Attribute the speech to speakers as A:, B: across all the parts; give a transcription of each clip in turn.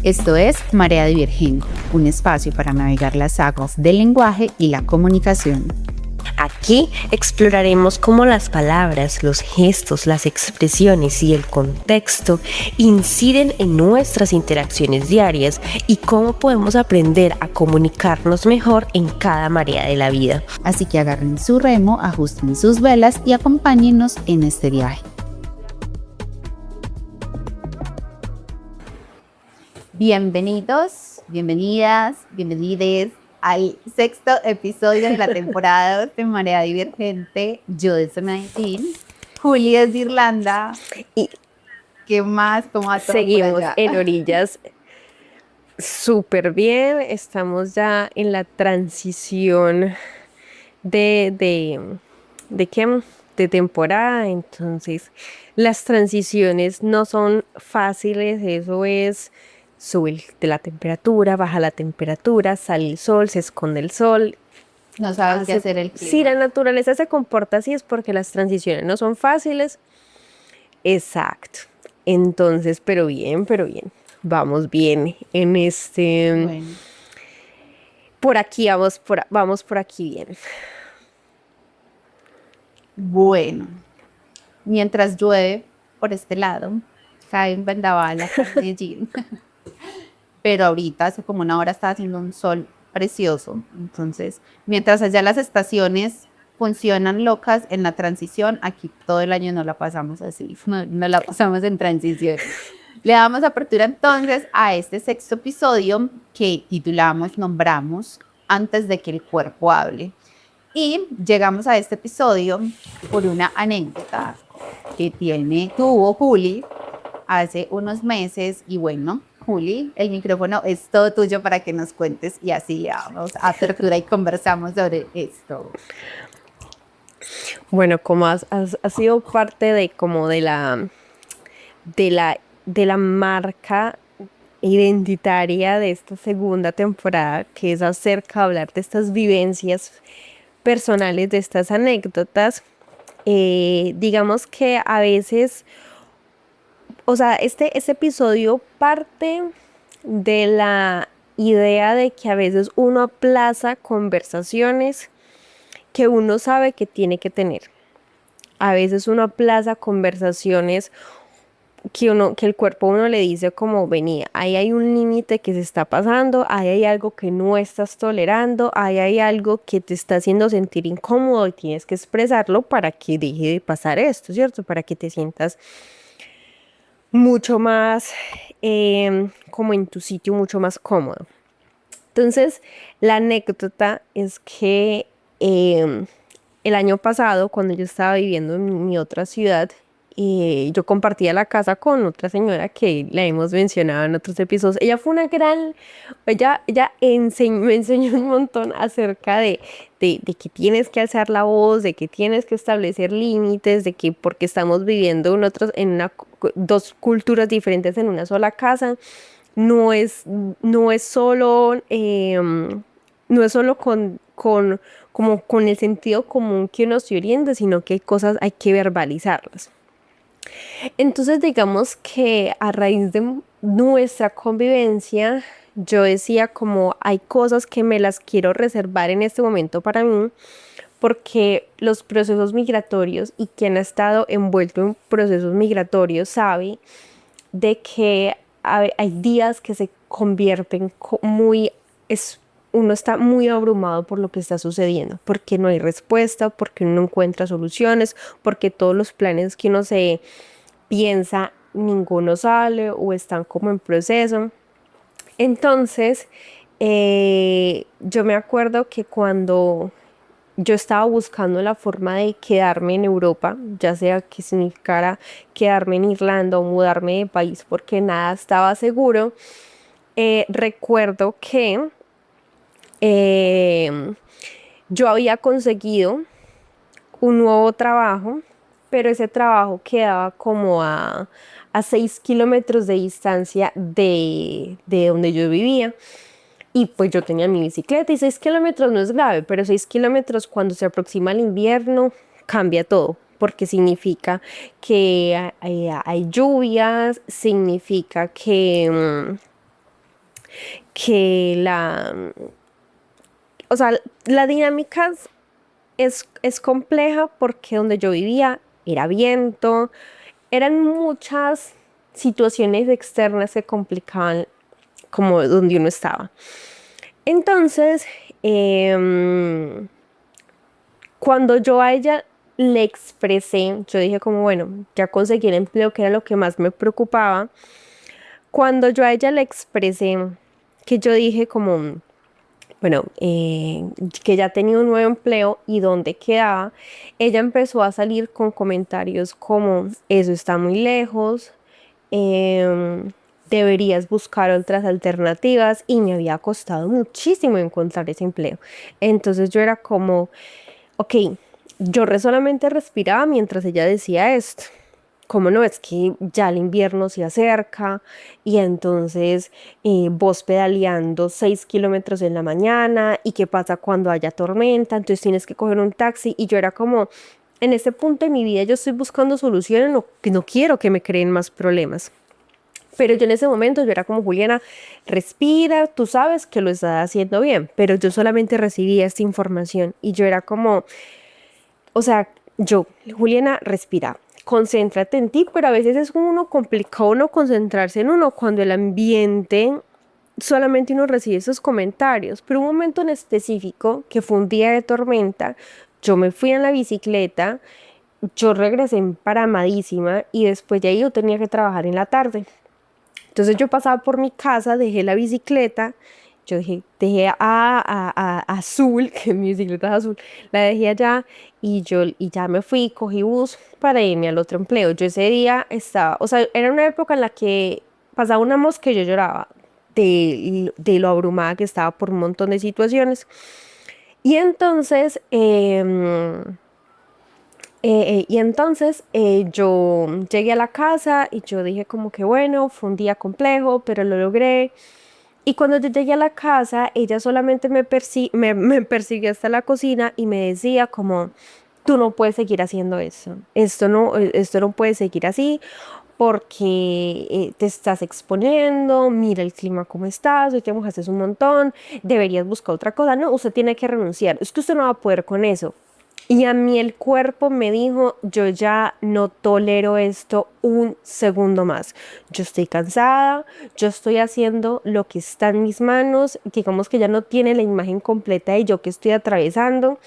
A: Esto es Marea Divergente, un espacio para navegar las aguas del lenguaje y la comunicación.
B: Aquí exploraremos cómo las palabras, los gestos, las expresiones y el contexto inciden en nuestras interacciones diarias y cómo podemos aprender a comunicarnos mejor en cada marea de la vida.
A: Así que agarren su remo, ajusten sus velas y acompáñennos en este viaje. Bienvenidos, bienvenidas, bienvenides al sexto episodio de la temporada 2 de Marea Divergente. Yo desde Medellín, Juli desde Irlanda.
B: Y
A: ¿qué más? ¿Cómo va todo
B: seguimos
A: por allá?
B: en Orillas súper bien. Estamos ya en la transición ¿de qué? De temporada. Entonces, las transiciones no son fáciles. Eso es, sube de la temperatura, baja la temperatura, sale el sol, se esconde el sol.
A: No sabes qué hacer el clima.
B: Si la naturaleza se comporta así es porque las transiciones no son fáciles. Exacto. Entonces, pero bien. Vamos bien en este.
A: Bueno,
B: Por aquí vamos por aquí bien.
A: bueno, mientras llueve por este lado, cae un vendaval acá en Medellín. Pero ahorita, hace como una hora, está haciendo un sol precioso. Entonces, mientras allá las estaciones funcionan locas en la transición, aquí todo el año no la pasamos así, no la pasamos en transición. Le damos apertura entonces a este sexto episodio que nombramos Antes de que el cuerpo hable. Y llegamos a este episodio por una anécdota que tuvo Juli hace unos meses. Y bueno, Juli, el micrófono es todo tuyo para que nos cuentes y así damos apertura y conversamos sobre esto.
B: Bueno, como has sido parte de la marca identitaria de esta segunda temporada, que es acerca de hablar de estas vivencias personales, de estas anécdotas, digamos que a veces, o sea, este episodio parte de la idea de que a veces uno aplaza conversaciones que uno sabe que tiene que tener. A veces uno aplaza conversaciones que el cuerpo a uno le dice como, venía, ahí hay un límite que se está pasando, ahí hay algo que no estás tolerando, ahí hay algo que te está haciendo sentir incómodo y tienes que expresarlo para que deje de pasar esto, ¿cierto? Para que te sientas mucho más como en tu sitio, mucho más cómodo. Entonces, la anécdota es que el año pasado, cuando yo estaba viviendo en mi otra ciudad, yo compartía la casa con otra señora que la hemos mencionado en otros episodios. Ella fue ella me enseñó un montón acerca de que tienes que alzar la voz, de que tienes que establecer límites, de que porque estamos viviendo dos culturas diferentes en una sola casa, no es solo como con el sentido común que uno se oriente, sino que hay cosas, hay que verbalizarlas. Entonces, digamos que a raíz de nuestra convivencia, yo decía como hay cosas que me las quiero reservar en este momento para mí, porque los procesos migratorios y quien ha estado envuelto en procesos migratorios sabe de que hay días que se convierten uno está muy abrumado por lo que está sucediendo, porque no hay respuesta, porque uno no encuentra soluciones, porque todos los planes que uno se piensa, ninguno sale o están como en proceso. Entonces, yo me acuerdo que cuando yo estaba buscando la forma de quedarme en Europa, ya sea que significara quedarme en Irlanda o mudarme de país porque nada estaba seguro, recuerdo que yo había conseguido un nuevo trabajo, pero ese trabajo quedaba como a 6 kilómetros de distancia de donde yo vivía. Y pues yo tenía mi bicicleta y 6 kilómetros no es grave, pero 6 kilómetros cuando se aproxima el invierno cambia todo, porque significa que hay lluvias, significa que que o sea, la dinámica es compleja porque donde yo vivía era viento, eran muchas situaciones externas que complicaban como donde uno estaba. Entonces, cuando yo a ella le expresé, yo dije como, bueno, ya conseguí el empleo, que era lo que más me preocupaba. Cuando yo a ella le expresé que yo dije como, bueno, que ya tenía un nuevo empleo y dónde quedaba, ella empezó a salir con comentarios como, eso está muy lejos, em, deberías buscar otras alternativas y me había costado muchísimo encontrar ese empleo. Entonces yo era como, ok, solamente respiraba mientras ella decía esto. ¿Cómo no? Es que ya el invierno se acerca y entonces vos pedaleando 6 kilómetros en la mañana y qué pasa cuando haya tormenta, entonces tienes que coger un taxi y yo era como, en este punto de mi vida yo estoy buscando soluciones, no, que no quiero que me creen más problemas. Pero yo en ese momento yo era como, Juliana, respira, tú sabes que lo estás haciendo bien, pero yo solamente recibía esta información y yo era como, o sea, Juliana, respira, concéntrate en ti, pero a veces es como uno complicado uno concentrarse en uno cuando el ambiente solamente uno recibe esos comentarios. Pero un momento en específico, que fue un día de tormenta, yo me fui en la bicicleta, yo regresé emparamadísima y después de ahí yo tenía que trabajar en la tarde. Entonces yo pasaba por mi casa, dejé la bicicleta, yo dejé a Azul, que mi bicicleta es azul, la dejé allá y ya me fui, cogí bus para irme al otro empleo. Yo ese día estaba, o sea, era una época en la que pasaba una mosca y yo lloraba de lo abrumada que estaba por un montón de situaciones. Y entonces, yo llegué a la casa y yo dije como que bueno, fue un día complejo, pero lo logré. Y cuando yo llegué a la casa, ella solamente me persiguió hasta la cocina y me decía como, tú no puedes seguir haciendo eso. Esto no puede seguir así porque te estás exponiendo, mira el clima como estás, hoy te mojaste un montón, deberías buscar otra cosa. No, usted tiene que renunciar, es que usted no va a poder con eso. Y a mí el cuerpo me dijo, yo ya no tolero esto un segundo más. Yo estoy cansada, yo estoy haciendo lo que está en mis manos, digamos que ya no tiene la imagen completa de yo que estoy atravesando.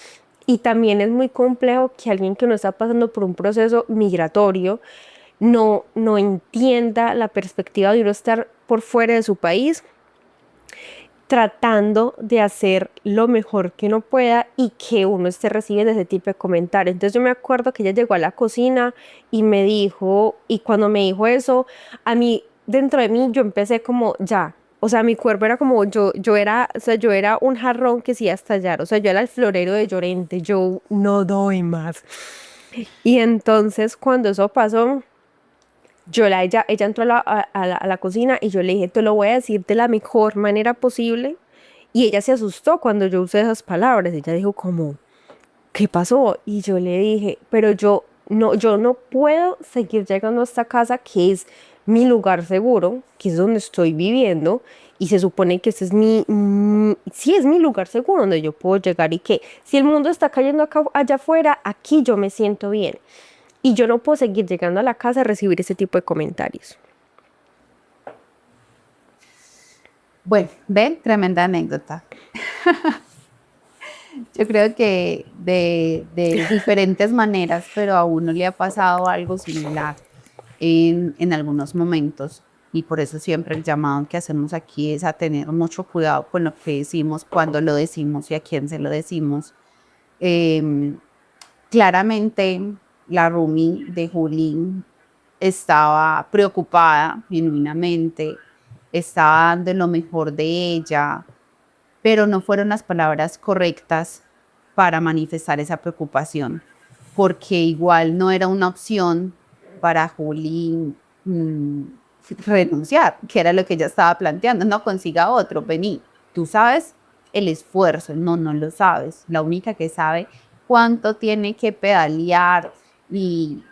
B: Y también es muy complejo que alguien que no está pasando por un proceso migratorio no entienda la perspectiva de uno estar por fuera de su país tratando de hacer lo mejor que uno pueda y que uno esté recibiendo ese tipo de comentarios. Entonces yo me acuerdo que ella llegó a la cocina y me dijo, y cuando me dijo eso, a mí, dentro de mí, yo empecé como, ya, o sea, mi cuerpo era como, o sea, yo era un jarrón que se iba a estallar, o sea, yo era el florero de Llorente, yo no doy más. Y entonces cuando eso pasó, ella entró a la cocina y yo le dije, te lo voy a decir de la mejor manera posible. Y ella se asustó cuando yo usé esas palabras. Ella dijo como, ¿qué pasó? Y yo le dije, pero yo no puedo seguir llegando a esta casa que es mi lugar seguro, que es donde estoy viviendo. Y se supone que este es sí es mi lugar seguro donde yo puedo llegar y que si el mundo está cayendo allá afuera, aquí yo me siento bien. Y yo no puedo seguir llegando a la casa a recibir ese tipo de comentarios.
A: Bueno, ven, tremenda anécdota. Yo creo que de diferentes maneras, pero a uno le ha pasado algo similar en algunos momentos. Y por eso siempre el llamado que hacemos aquí es a tener mucho cuidado con lo que decimos, cuando lo decimos y a quién se lo decimos. Eh, Claramente, la Rumi de Juli estaba preocupada genuinamente, estaba dando lo mejor de ella, pero no fueron las palabras correctas para manifestar esa preocupación, porque igual no era una opción para Juli renunciar, que era lo que ella estaba planteando, no consiga otro, vení, tú sabes el esfuerzo, no lo sabes, la única que sabe cuánto tiene que pedalear y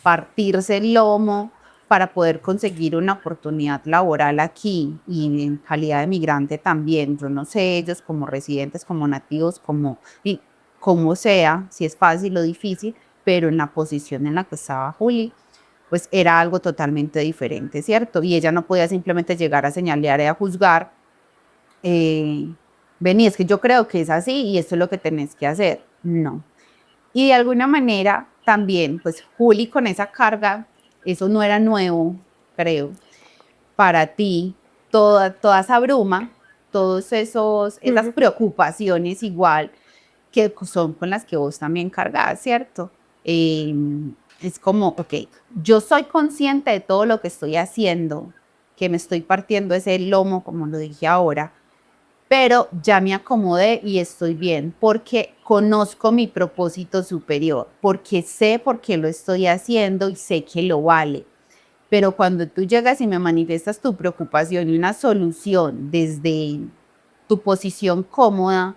A: partirse el lomo para poder conseguir una oportunidad laboral aquí y en calidad de migrante también. Yo no sé ellos como residentes, como nativos, como sea, si es fácil o difícil, pero en la posición en la que estaba Juli, pues era algo totalmente diferente, ¿cierto? Y ella no podía simplemente llegar a señalar y a juzgar, vení, es que yo creo que es así y esto es lo que tenés que hacer. No. Y de alguna manera también, pues Juli con esa carga, eso no era nuevo, creo, para ti, toda esa bruma, esas
B: Ujú.
A: preocupaciones igual que son con las que vos también cargas, ¿cierto? Eh, es como, ok, yo soy consciente de todo lo que estoy haciendo, que me estoy partiendo ese lomo, como lo dije ahora, pero ya me acomodé y estoy bien porque conozco mi propósito superior, porque sé por qué lo estoy haciendo y sé que lo vale. Pero cuando tú llegas y me manifiestas tu preocupación y una solución desde tu posición cómoda,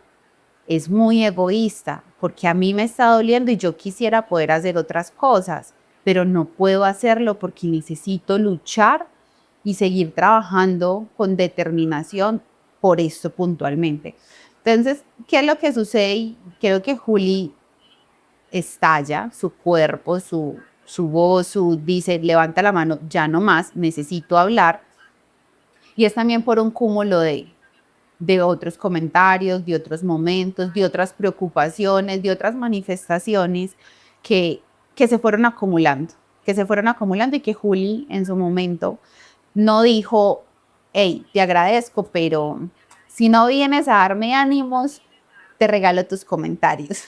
A: es muy egoísta, porque a mí me está doliendo y yo quisiera poder hacer otras cosas, pero no puedo hacerlo porque necesito luchar y seguir trabajando con determinación por esto puntualmente. Entonces, ¿qué es lo que sucede? Y creo que Juli estalla, su cuerpo, su voz, dice, levanta la mano, ya no más, necesito hablar. Y es también por un cúmulo de otros comentarios, de otros momentos, de otras preocupaciones, de otras manifestaciones que, que se fueron acumulando, que se fueron acumulando y que Juli en su momento no dijo, hey, te agradezco, pero si no vienes a darme ánimos, te regalo tus comentarios.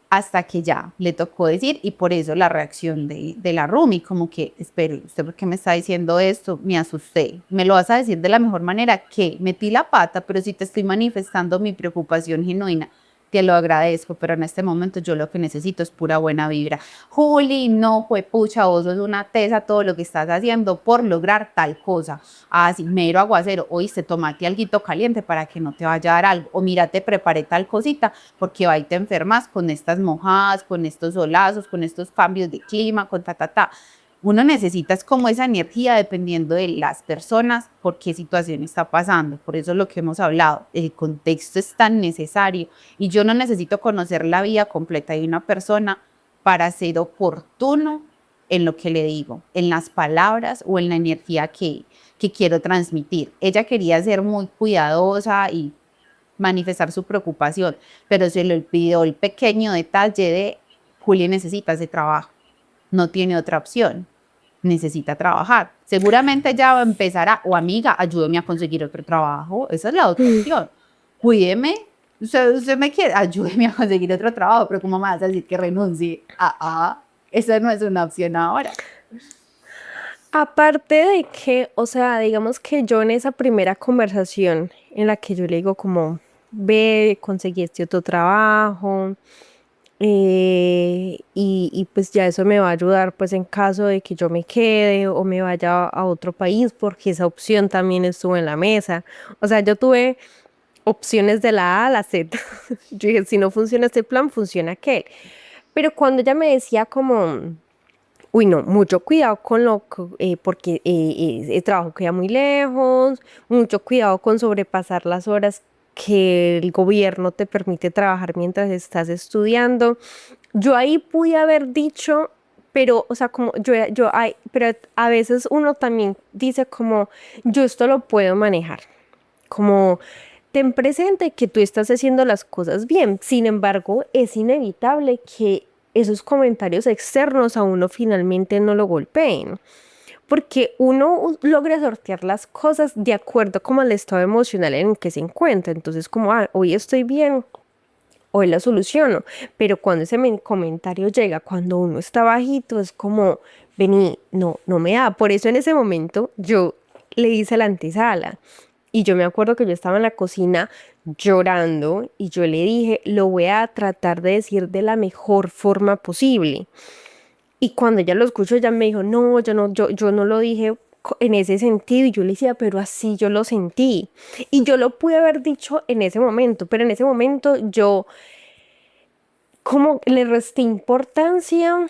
A: Hasta que ya le tocó decir, y por eso la reacción de la Rumi, como que, espere, ¿usted por qué me está diciendo esto? Me asusté. Me lo vas a decir de la mejor manera, que metí la pata, pero si te estoy manifestando mi preocupación genuina, te lo agradezco, pero en este momento yo lo que necesito es pura buena vibra. Juli, no, fue pucha, vos sos una tesa todo lo que estás haciendo por lograr tal cosa. Así, mero aguacero, oíste, tomate alguito caliente para que no te vaya a dar algo, o mira, te preparé tal cosita, porque va y te enfermas con estas mojadas, con estos solazos, con estos cambios de clima, con ta. Uno necesita es como esa energía dependiendo de las personas, por qué situación está pasando. Por eso es lo que hemos hablado, el contexto es tan necesario y yo no necesito conocer la vida completa de una persona para ser oportuno en lo que le digo, en las palabras o en la energía que quiero transmitir. Ella quería ser muy cuidadosa y manifestar su preocupación, pero se le olvidó el pequeño detalle de Julia necesita ese trabajo, no tiene otra opción, necesita trabajar. Seguramente ya va a empezar a, o amiga, ayúdame a conseguir otro trabajo, esa es la otra opción. Cuídeme, usted me quiere, ayúdeme a conseguir otro trabajo, pero ¿cómo me vas a decir que renuncie? Esa no es una opción ahora.
B: Aparte de que, o sea, digamos que yo en esa primera conversación en la que yo le digo como, ve, conseguí este otro trabajo, y pues ya eso me va a ayudar pues en caso de que yo me quede o me vaya a otro país, porque esa opción también estuvo en la mesa. O sea, yo tuve opciones de la A a la Z. Yo dije, si no funciona este plan, funciona aquel. Pero cuando ella me decía como, uy, no, mucho cuidado con porque el trabajo queda muy lejos, mucho cuidado con sobrepasar las horas que el gobierno te permite trabajar mientras estás estudiando. Yo ahí pude haber dicho, pero, o sea, como pero a veces uno también dice como, yo esto lo puedo manejar, como ten presente que tú estás haciendo las cosas bien. Sin embargo, es inevitable que esos comentarios externos a uno finalmente no lo golpeen, porque uno logra sortear las cosas de acuerdo como al estado emocional en el que se encuentra. Entonces, como, hoy estoy bien, hoy la soluciono, pero cuando ese comentario llega, cuando uno está bajito, es como, vení, no, no me da. Por eso en ese momento yo le hice la antesala. Y yo me acuerdo que yo estaba en la cocina llorando y yo le dije, lo voy a tratar de decir de la mejor forma posible. Y cuando ella lo escuchó, ella me dijo, no, yo no lo dije en ese sentido. Y yo le decía, pero así yo lo sentí. Y yo lo pude haber dicho en ese momento, pero en ese momento yo como le resté importancia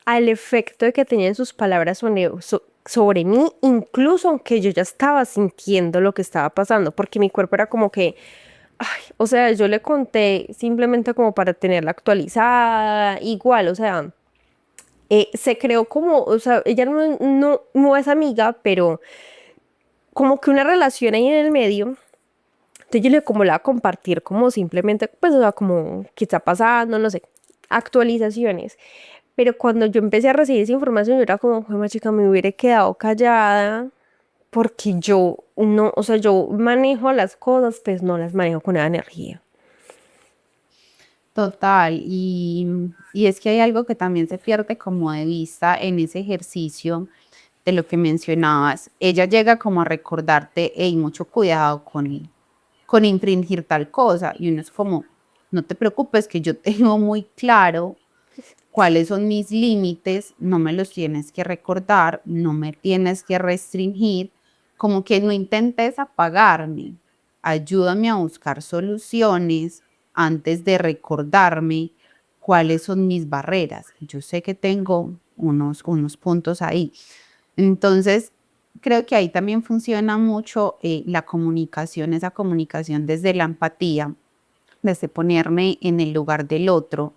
B: al efecto de que tenían sus palabras sobre mí, incluso aunque yo ya estaba sintiendo lo que estaba pasando, porque mi cuerpo era como que, ay, o sea, yo le conté simplemente como para tenerla actualizada, igual, o sea, se creó como, o sea, ella no es amiga, pero como que una relación ahí en el medio. Entonces yo le como la voy a compartir como simplemente, pues, o sea, como qué está pasando, no sé, actualizaciones. Pero cuando yo empecé a recibir esa información, yo era como, "Jue chica, me hubiera quedado callada porque yo no, o sea, yo manejo las cosas, pues no las manejo con esa energía".
A: Total, y es que hay algo que también se pierde como de vista en ese ejercicio de lo que mencionabas. Ella llega como a recordarte, hey, mucho cuidado con infringir tal cosa, y uno es como, no te preocupes, que yo tengo muy claro cuáles son mis límites, no me los tienes que recordar, no me tienes que restringir, como que no intentes apagarme, ayúdame a buscar soluciones antes de recordarme cuáles son mis barreras. Yo sé que tengo unos puntos ahí. Entonces, creo que ahí también funciona mucho la comunicación, esa comunicación desde la empatía, desde ponerme en el lugar del otro,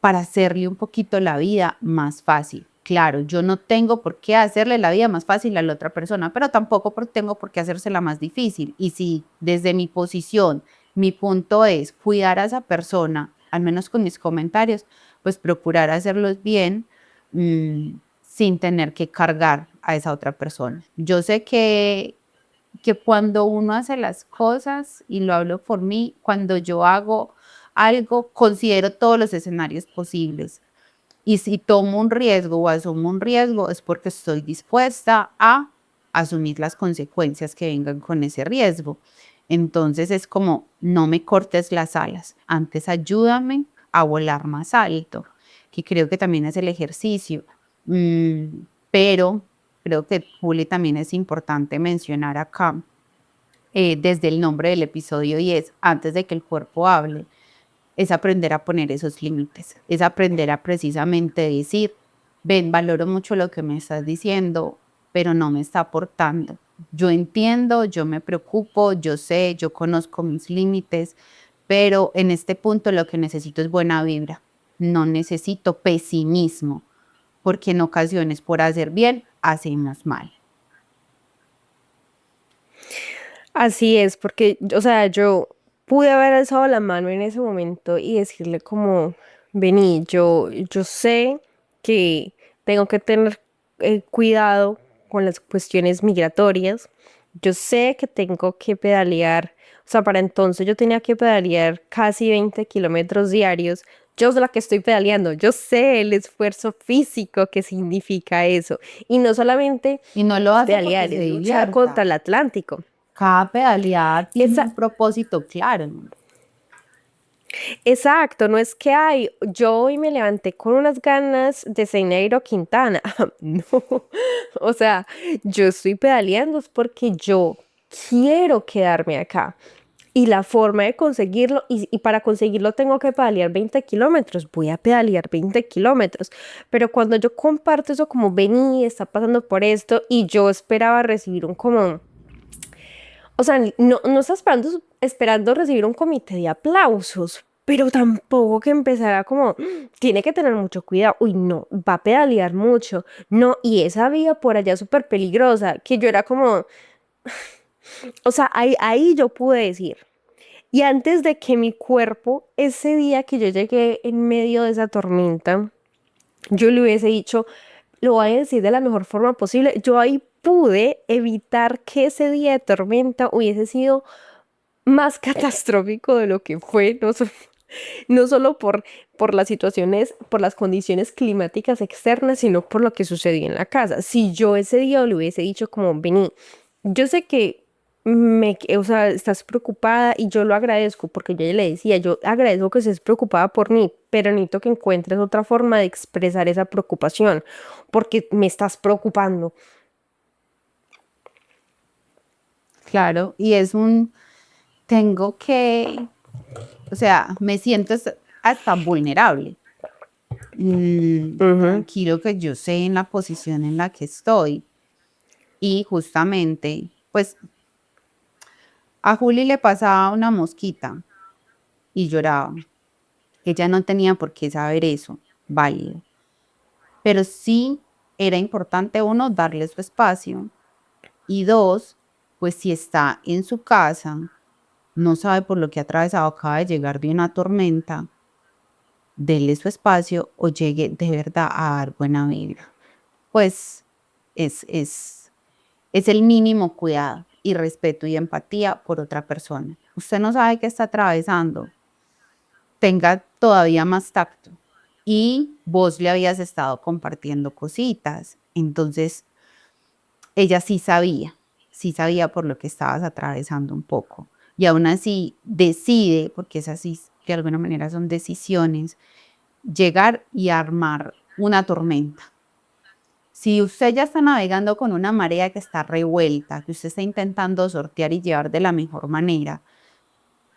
A: para hacerle un poquito la vida más fácil. Claro, yo no tengo por qué hacerle la vida más fácil a la otra persona, pero tampoco tengo por qué hacérsela más difícil. Y si desde mi posición, mi punto es cuidar a esa persona, al menos con mis comentarios, pues procurar hacerlos bien, sin tener que cargar a esa otra persona. Yo sé que cuando uno hace las cosas, y lo hablo por mí, cuando yo hago algo, considero todos los escenarios posibles. Y si tomo un riesgo o asumo un riesgo, es porque estoy dispuesta a asumir las consecuencias que vengan con ese riesgo. Entonces es como, no me cortes las alas, antes ayúdame a volar más alto, que creo que también es el ejercicio. Pero creo que, Juli, también es importante mencionar acá, desde el nombre del episodio, y es antes de que el cuerpo hable, es aprender a poner esos límites, es aprender a precisamente decir, ven, valoro mucho lo que me estás diciendo, pero no me está aportando. Yo entiendo, yo me preocupo, yo sé, yo conozco mis límites, pero en este punto lo que necesito es buena vibra, no necesito pesimismo, porque en ocasiones por hacer bien hacemos mal.
B: Así es, porque, o sea, yo pude haber alzado la mano en ese momento y decirle como, vení, yo sé que tengo que tener cuidado con las cuestiones migratorias, yo sé que tengo que pedalear, o sea, para entonces yo tenía que pedalear casi 20 kilómetros diarios. Yo soy la que estoy pedaleando, yo sé el esfuerzo físico que significa eso. Y no solamente
A: Y no lo
B: es
A: hace porque
B: pedalear,
A: se
B: es luchar contra
A: divierta.
B: el Atlántico.
A: Cada pedaleada tiene
B: Esa,
A: un propósito claro.
B: exacto, no es que hay, yo hoy me levanté con unas ganas de Señeiro Quintana. No, o sea, yo estoy pedaleando es porque yo quiero quedarme acá. Y la forma de conseguirlo, y para conseguirlo tengo que pedalear 20 kilómetros, voy a pedalear 20 kilómetros. Pero cuando yo comparto eso como vení, está pasando por esto, y yo esperaba recibir un como, o sea, no está esperando recibir un comité de aplausos, pero tampoco que empezara como, tiene que tener mucho cuidado, uy, no, va a pedalear mucho, no, y esa vía por allá súper peligrosa, que yo era como, o sea, ahí yo pude decir. Y antes de que mi cuerpo, ese día que yo llegué en medio de esa tormenta, yo le hubiese dicho, lo voy a decir de la mejor forma posible, yo ahí pude evitar que ese día de tormenta hubiese sido más catastrófico de lo que fue, no solo por las situaciones, por las condiciones climáticas externas, sino por lo que sucedió en la casa. Si yo ese día le hubiese dicho como, vení, yo sé que o sea, estás preocupada y yo lo agradezco porque yo ya le decía, yo agradezco que estés preocupada por mí, pero necesito que encuentres otra forma de expresar esa preocupación porque me estás preocupando.
A: Claro, y es tengo que, o sea, me siento hasta vulnerable,
B: Ujú.
A: tranquilo que yo sé en la posición en la que estoy. Y justamente, pues a Juli le pasaba una mosquita y lloraba. Ella no tenía por qué saber eso, válido. Pero sí era importante, uno, darle su espacio y dos, pues si está en su casa, no sabe por lo que ha atravesado, acaba de llegar de una tormenta, dele su espacio o llegue de verdad a dar buena vida. Pues es, es, es el mínimo cuidado y respeto y empatía por otra persona. Usted no sabe qué está atravesando, tenga todavía más tacto. Y vos le habías estado compartiendo cositas, entonces ella sí sabía por lo que estabas atravesando un poco. Y aún así decide, porque es así, de alguna manera son decisiones, llegar y armar una tormenta. Si usted ya está navegando con una marea que está revuelta, que usted está intentando sortear y llevar de la mejor manera,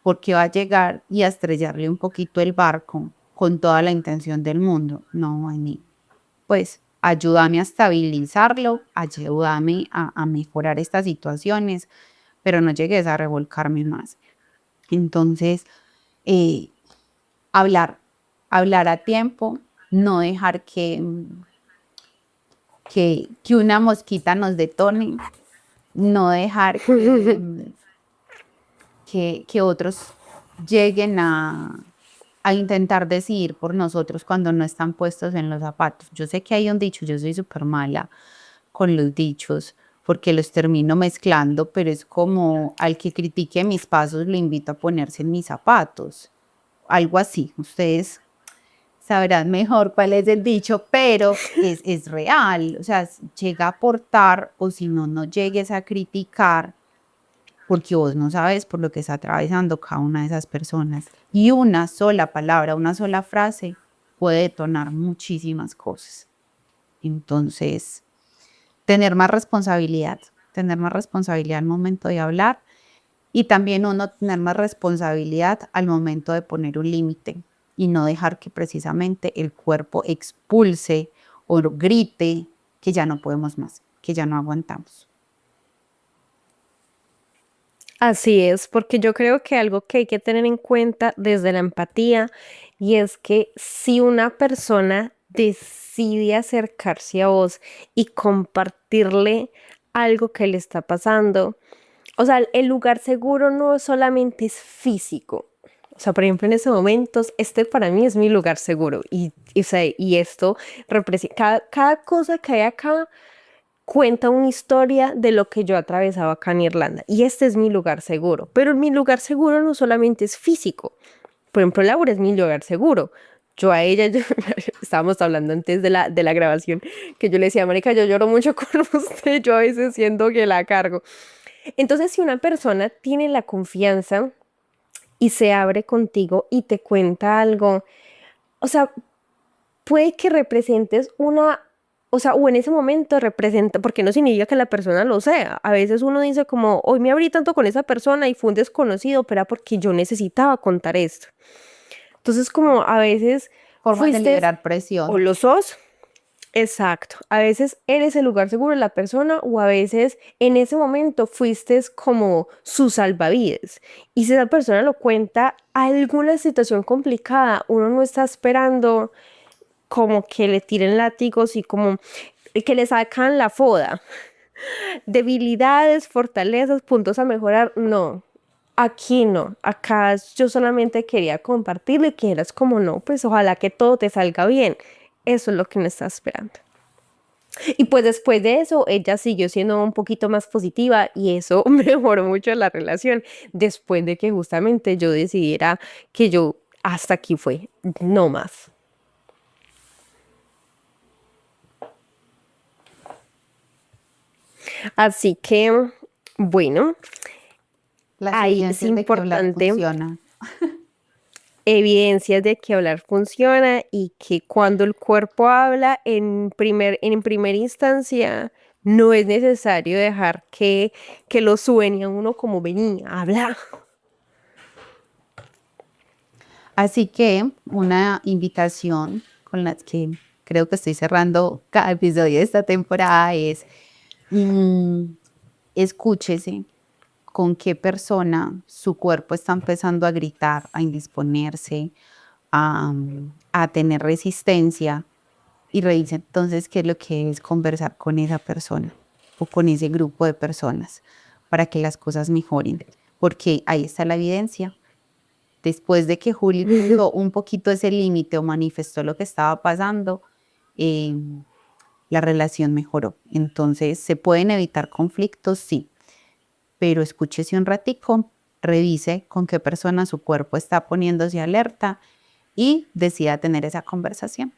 A: porque va a llegar y a estrellarle un poquito el barco con toda la intención del mundo. No, Ani, pues ayúdame a estabilizarlo, ayúdame a mejorar estas situaciones, pero no llegues a revolcarme más. Entonces, eh, hablar, hablar a tiempo, no dejar que una mosquita nos detone, no dejar que otros lleguen a intentar decidir por nosotros cuando no están puestos en los zapatos. Yo sé que hay un dicho, yo soy súper mala con los dichos porque los termino mezclando, pero es como al que critique mis pasos lo invito a ponerse en mis zapatos. Algo así, ustedes sabrán mejor cuál es el dicho, pero es real, o sea, llega a aportar o si no, no llegues a criticar porque vos no sabes por lo que está atravesando cada una de esas personas. Y una sola palabra, una sola frase puede detonar muchísimas cosas. Entonces, tener más responsabilidad al momento de hablar y también uno tener más responsabilidad al momento de poner un límite y no dejar que precisamente el cuerpo expulse o grite que ya no podemos más, que ya no aguantamos.
B: Así es, porque yo creo que algo que hay que tener en cuenta desde la empatía y es que si una persona decide acercarse a vos y compartirle algo que le está pasando, o sea, el lugar seguro no solamente es físico. O sea, por ejemplo, en estos momentos, este para mí es mi lugar seguro. O sea, y esto representa, cada cosa que hay acá cuenta una historia de lo que yo atravesaba acá en Irlanda. Y este es mi lugar seguro. Pero mi lugar seguro no solamente es físico. Por ejemplo, Laura es mi lugar seguro. Yo a ella, estábamos hablando antes de la grabación, que yo le decía, Marica, yo lloro mucho con usted, yo a veces siento que la cargo. Entonces, si una persona tiene la confianza y se abre contigo y te cuenta algo, o sea, puede que representes una, o sea, o en ese momento representa, porque no significa que la persona lo sea. A veces uno dice como, hoy me abrí tanto con esa persona y fue un desconocido, pero era porque yo necesitaba contar esto. Entonces, como a veces
A: Formas de
B: fuiste
A: liberar
B: o
A: presión.
B: lo sos. Exacto. A veces eres el lugar seguro de la persona o a veces en ese momento fuiste como su salvavidas. Y si esa persona lo cuenta, alguna situación complicada, uno no está esperando como que le tiren látigos y como que le sacan la foda. Debilidades, fortalezas, puntos a mejorar, no. Aquí no, acá yo solamente quería compartirlo y que eras como no, pues ojalá que todo te salga bien. Eso es lo que me está esperando. Y pues después de eso, ella siguió siendo un poquito más positiva y eso mejoró mucho la relación después de que justamente yo decidiera que yo hasta aquí fue, no más. Así que, bueno,
A: Las
B: ahí es
A: evidencias de que hablar
B: importante
A: funciona.
B: evidencias de que hablar funciona y que cuando el cuerpo habla en primera instancia no es necesario dejar que lo suene a uno como venía, habla.
A: Así que una invitación, con las que creo que estoy cerrando cada episodio de esta temporada es escúchese con qué persona su cuerpo está empezando a gritar, a indisponerse, a tener resistencia y revise entonces qué es lo que es conversar con esa persona o con ese grupo de personas para que las cosas mejoren, porque ahí está la evidencia. Después de que Juli puso un poquito ese límite o manifestó lo que estaba pasando, la relación mejoró. Entonces, ¿se pueden evitar conflictos? Sí, pero escúchese un ratico, revise con qué persona su cuerpo está poniéndose alerta y decida tener esa conversación.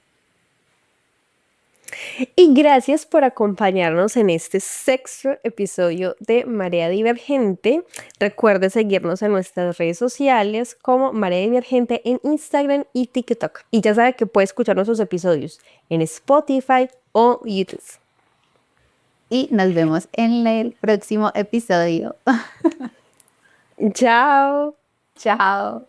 B: Y gracias por acompañarnos en este sexto episodio de Marea Divergente. Recuerde seguirnos en nuestras redes sociales como Marea Divergente en Instagram y TikTok. Y ya sabe que puede escuchar nuestros episodios en Spotify o YouTube.
A: Y nos vemos en el próximo episodio.
B: Chao.
A: Chao.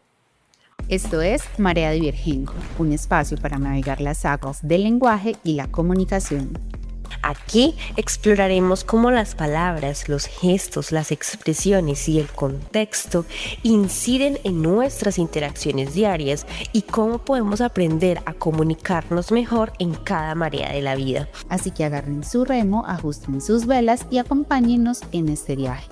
A: Esto es Marea Divergente, un espacio para navegar las aguas del lenguaje y la comunicación.
B: Aquí exploraremos cómo las palabras, los gestos, las expresiones y el contexto inciden en nuestras interacciones diarias y cómo podemos aprender a comunicarnos mejor en cada marea de la vida.
A: Así que agarren su remo, ajusten sus velas y acompáñennos en este viaje.